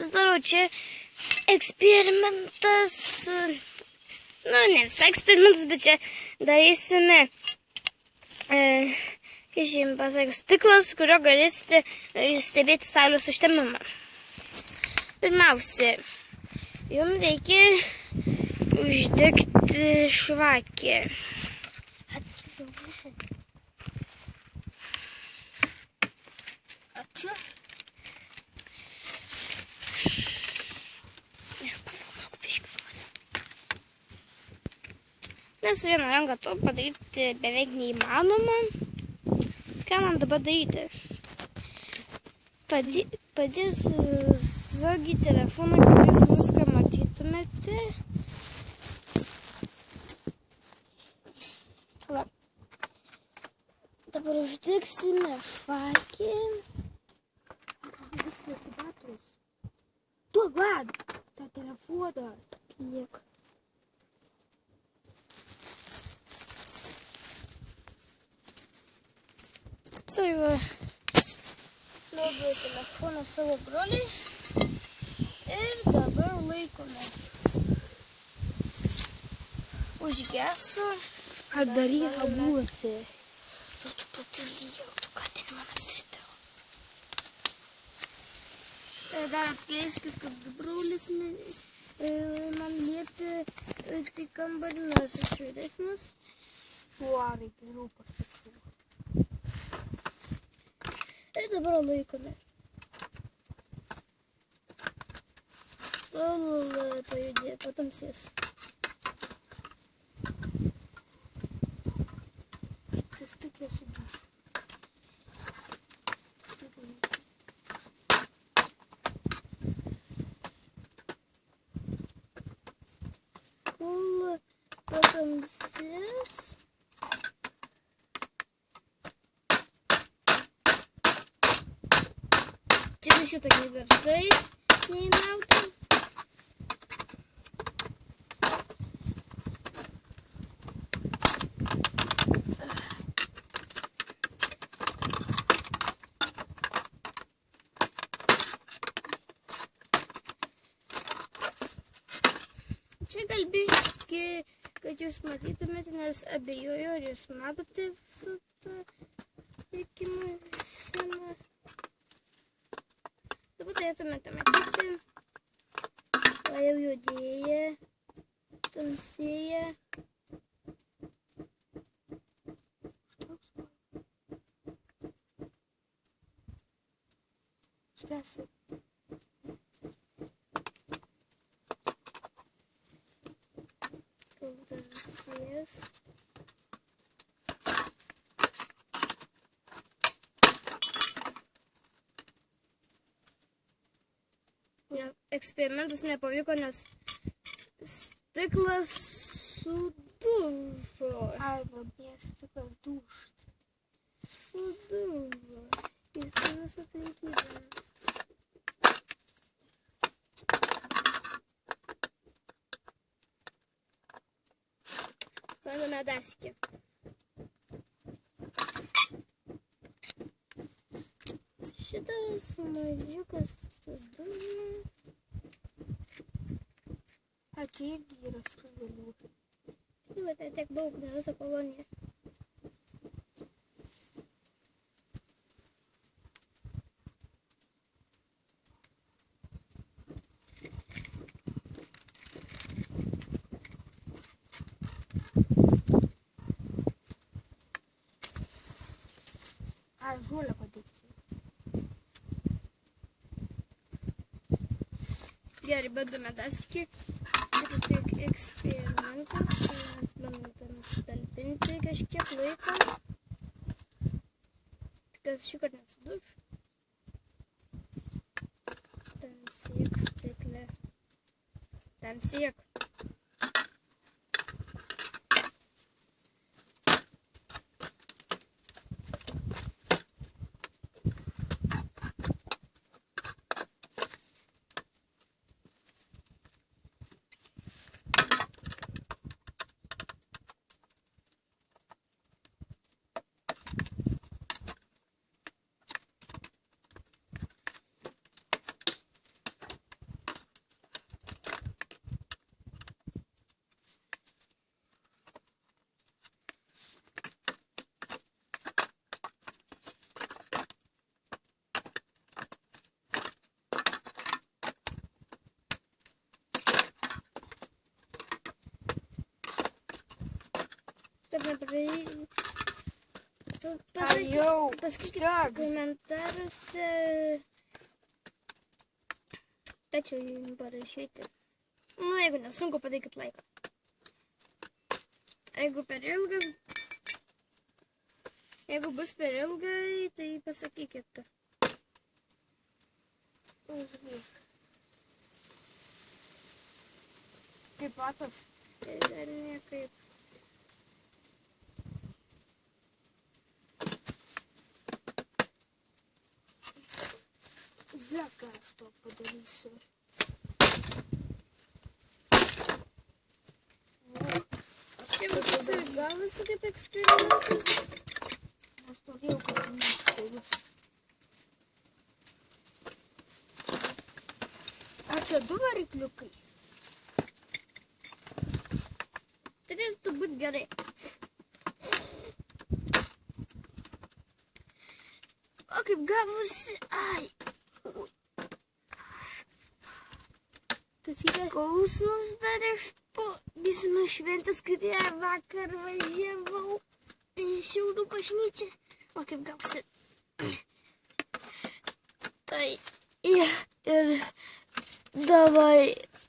vis darau čia eksperimentas, nu ne visai eksperimentas, bet čia darysime, kaip žinai pasakius, stiklas, kurio galėsite stebėti saulės užtemimą. Pirmiausia, jums reikia uždegti žvakę. Ačiū. Nes su viena ranka to padaryti beveik neįmanoma. Ką man dabar daryti? Padės zogį telefoną, kad jūs viską matytumėte. Va. Dabar uždegsime žvakę. Vis nesibatus. Tu vad, tą telefoną. Liek. Tai va, naudoju telefoną savo broliai ir dabar laikome. Užgesu. Ar daryta būsi? Tu patilėjau, tu katini mano video. Dar atskleiskit, kad brolis man liepė tai kambarį, nors aš vyresnis. Šuarai, geriau pasakysiu. Ir dabar laikome. Pajudėjo, patamsės. Tas tik esu duš. Patamsės. Čia vis šitokie garsai neįnauti. Čia galbiški, kad jūs matytumėte, nes abejoju, ar jūs matote visą tą veikimą schemą. Dabar turėtumėte matyti, va jau judėja, tamsėja. Užgesiu. Tamsės. Eksperimentas nepavyko, nes stiklas sudužo. Ai, vabės, stiklas dūžt. Sudužo. Jis tomis aplinkybės. Bandome daskį. Šitas mažiukas sudužo. A, čia irgi yra skruzdėlių. Bet tai tiek daug, ne visą koloniją. A, žolę padėti. Gerai, bandome daskį. Šitas tik eksperimentas, mes bandome sutalpinti kažkiek laiko, kad šįkart nesuduš. Tamsėk stiklę. Tamsėk. kad nepraeis. Jau, Pasakykite užteks. komentaruose. Tačiau jums parašyti. Nu, jeigu nesunku, padarykit laiką. Jeigu per ilgas, jeigu bus per ilgai, tai pasakykit. Kaip patas. Dar niekaip. Žiūrėk, ką aš to padarysiu. Čia būtų gavosi kaip eksperimentas. Aš norėjau, kad neštai. Ar čia 2 varikliukai? Turėtų būti gerai. O kaip gavosi, ai. Skausmas dar iš po giesmių šventės, kurie vakar važiavau į Šiaulių bažnyčią. O kaip gavosi. Tai ir davai.